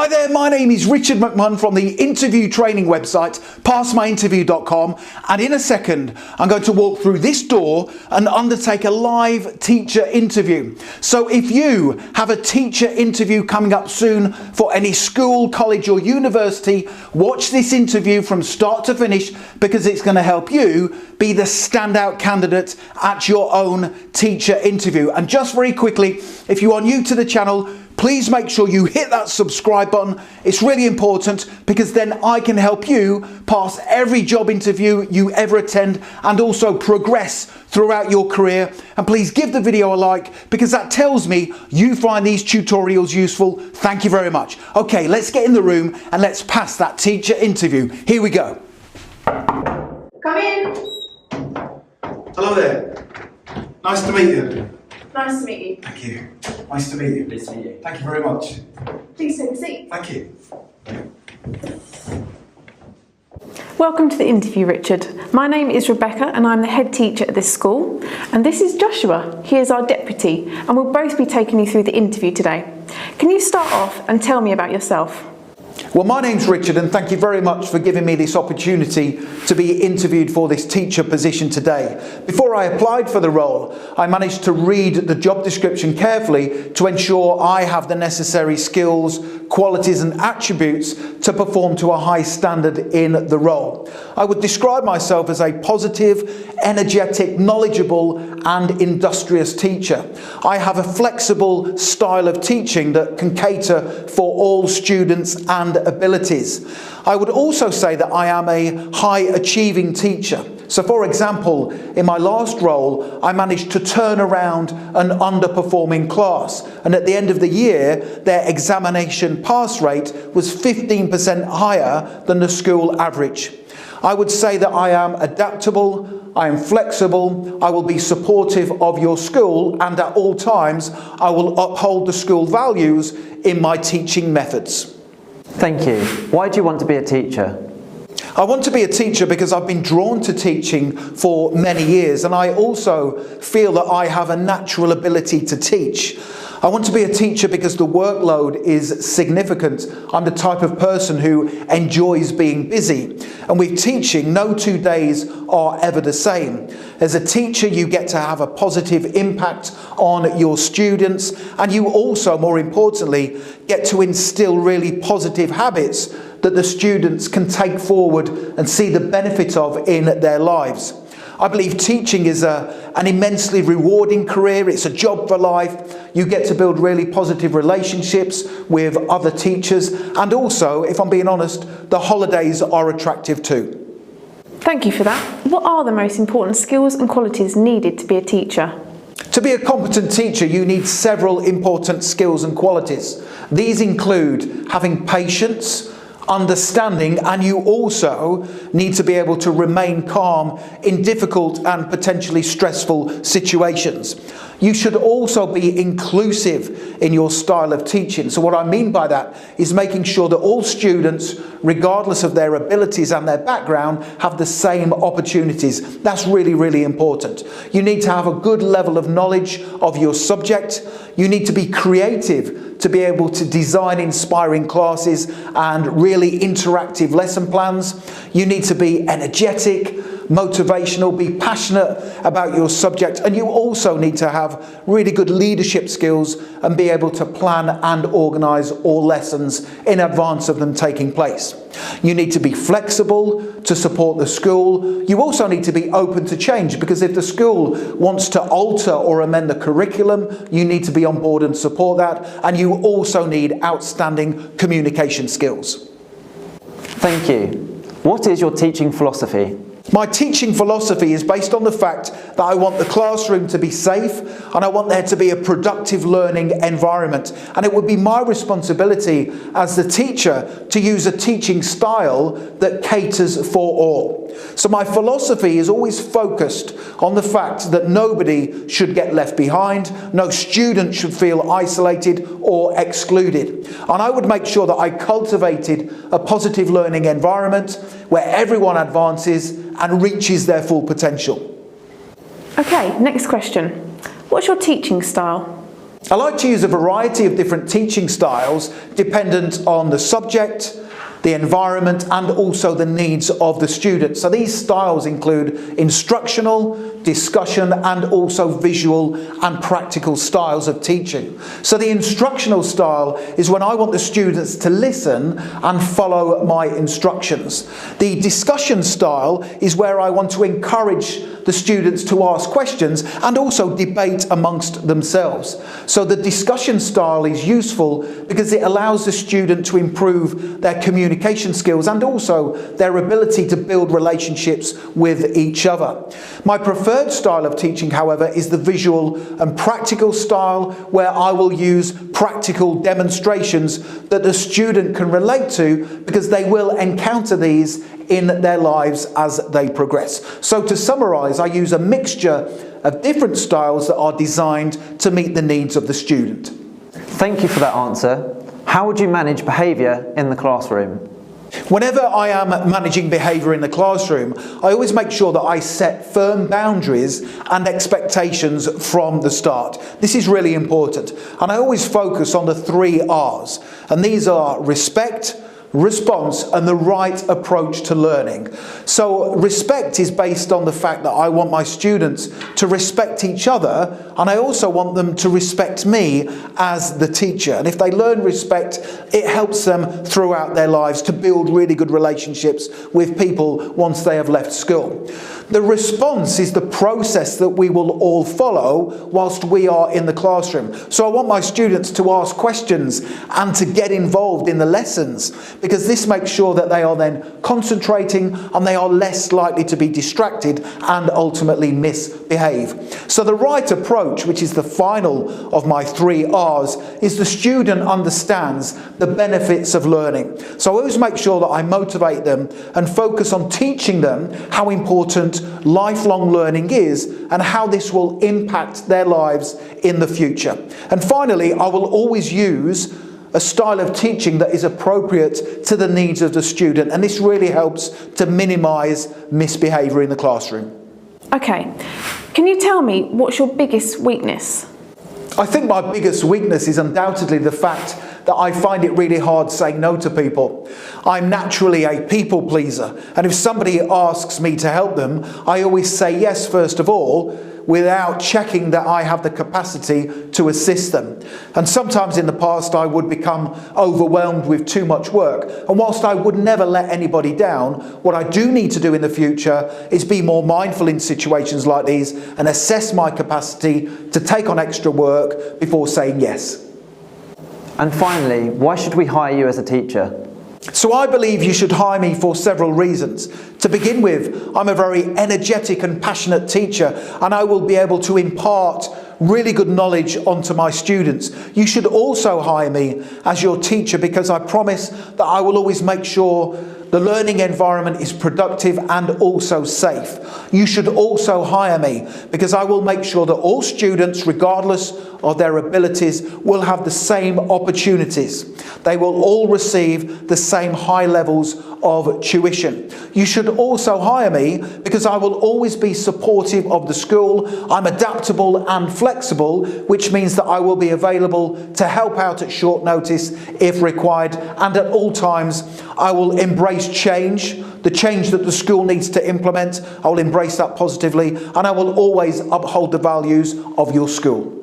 Hi there, my name is Richard McMunn from the interview training website, passmyinterview.com, and in a second I'm going to walk through this door and undertake a live teacher interview. So if you have a teacher interview coming up soon for any school, college or university, watch this interview from start to finish because it's going to help you be the standout candidate at your own teacher interview. And just very quickly, if you are new to the channel, please make sure you hit that subscribe button. It's really important because then I can help you pass every job interview you ever attend and also progress throughout your career. And please give the video a like because that tells me you find these tutorials useful. Thank you very much. Okay, let's get in the room and let's pass that teacher interview. Here we go. Come in. Hello there. Nice to meet you. Nice to meet you. Thank you. Nice to meet you. Nice to meet you. Thank you very much. Please take a seat. Thank you. Welcome to the interview, Richard. My name is Rebecca and I'm the head teacher at this school. And this is Joshua. He is our deputy and we'll both be taking you through the interview today. Can you start off and tell me about yourself? Well, my name's Richard and thank you very much for giving me this opportunity to be interviewed for this teacher position today. Before I applied for the role, I managed to read the job description carefully to ensure I have the necessary skills, qualities and attributes to perform to a high standard in the role. I would describe myself as a positive, energetic, knowledgeable and industrious teacher. I have a flexible style of teaching that can cater for all students and abilities. I would also say that I am a high achieving teacher. So for example, in my last role, I managed to turn around an underperforming class. And at the end of the year, their examination pass rate was 15% higher than the school average. I would say that I am adaptable, I am flexible, I will be supportive of your school, and at all times, I will uphold the school values in my teaching methods. Thank you. Why do you want to be a teacher? I want to be a teacher because I've been drawn to teaching for many years and I also feel that I have a natural ability to teach. I want to be a teacher because the workload is significant. I'm the type of person who enjoys being busy. And with teaching, no 2 days are ever the same. As a teacher, you get to have a positive impact on your students and you also, more importantly, get to instill really positive habits that the students can take forward and see the benefit of in their lives. I believe teaching is an immensely rewarding career. It's a job for life. You get to build really positive relationships with other teachers. And also, if I'm being honest, the holidays are attractive too. Thank you for that. What are the most important skills and qualities needed to be a teacher? To be a competent teacher, you need several important skills and qualities. These include having patience, understanding, and you also need to be able to remain calm in difficult and potentially stressful situations. You should also be inclusive in your style of teaching. So what I mean by that is making sure that all students, regardless of their abilities and their background, have the same opportunities. That's really, really important. You need to have a good level of knowledge of your subject. You need to be creative to be able to design inspiring classes and really interactive lesson plans. You need to be energetic, motivational, be passionate about your subject, and you also need to have really good leadership skills and be able to plan and organise all lessons in advance of them taking place. You need to be flexible to support the school. You also need to be open to change because if the school wants to alter or amend the curriculum, you need to be on board and support that, and you also need outstanding communication skills. Thank you. What is your teaching philosophy? My teaching philosophy is based on the fact that I want the classroom to be safe and I want there to be a productive learning environment. And it would be my responsibility as the teacher to use a teaching style that caters for all. So my philosophy is always focused on the fact that nobody should get left behind, no student should feel isolated or excluded. And I would make sure that I cultivated a positive learning environment where everyone advances and reaches their full potential. Okay, next question. What's your teaching style? I like to use a variety of different teaching styles dependent on the subject, the environment, and also the needs of the student. So these styles include instructional, discussion, and also visual and practical styles of teaching. So the instructional style is when I want the students to listen and follow my instructions. The discussion style is where I want to encourage the students to ask questions and also debate amongst themselves. So the discussion style is useful because it allows the student to improve their communication skills and also their ability to build relationships with each other. My preferred style of teaching, however, is the visual and practical style, where I will use practical demonstrations that the student can relate to because they will encounter these in their lives as they progress. So to summarise, I use a mixture of different styles that are designed to meet the needs of the student. Thank you for that answer. How would you manage behaviour in the classroom? Whenever I am managing behaviour in the classroom, I always make sure that I set firm boundaries and expectations from the start. This is really important. And I always focus on the 3 R's. And these are respect, response, and the right approach to learning. So respect is based on the fact that I want my students to respect each other, and I also want them to respect me as the teacher. And if they learn respect, it helps them throughout their lives to build really good relationships with people once they have left school. The response is the process that we will all follow whilst we are in the classroom. So I want my students to ask questions and to get involved in the lessons, because this makes sure that they are then concentrating and they are less likely to be distracted and ultimately misbehave. So the right approach, which is the final of my 3 R's, is the student understands the benefits of learning. So I always make sure that I motivate them and focus on teaching them how important lifelong learning is and how this will impact their lives in the future. And finally, I will always use a style of teaching that is appropriate to the needs of the student, and this really helps to minimise misbehaviour in the classroom. Okay, can you tell me what's your biggest weakness? I think my biggest weakness is undoubtedly the fact that I find it really hard saying no to people. I'm naturally a people pleaser, and if somebody asks me to help them, I always say yes first of all, without checking that I have the capacity to assist them. And sometimes in the past I would become overwhelmed with too much work. And whilst I would never let anybody down, what I do need to do in the future is be more mindful in situations like these and assess my capacity to take on extra work before saying yes. And finally, why should we hire you as a teacher? So I believe you should hire me for several reasons. To begin with, I'm a very energetic and passionate teacher, and I will be able to impart really good knowledge onto my students. You should also hire me as your teacher because I promise that I will always make sure the learning environment is productive and also safe. You should also hire me because I will make sure that all students, regardless of their abilities, will have the same opportunities. They will all receive the same high levels of tuition. You should also hire me because I will always be supportive of the school. I'm adaptable and flexible, which means that I will be available to help out at short notice if required, and at all times I will embrace change, the change that the school needs to implement. I will embrace that positively, and I will always uphold the values of your school.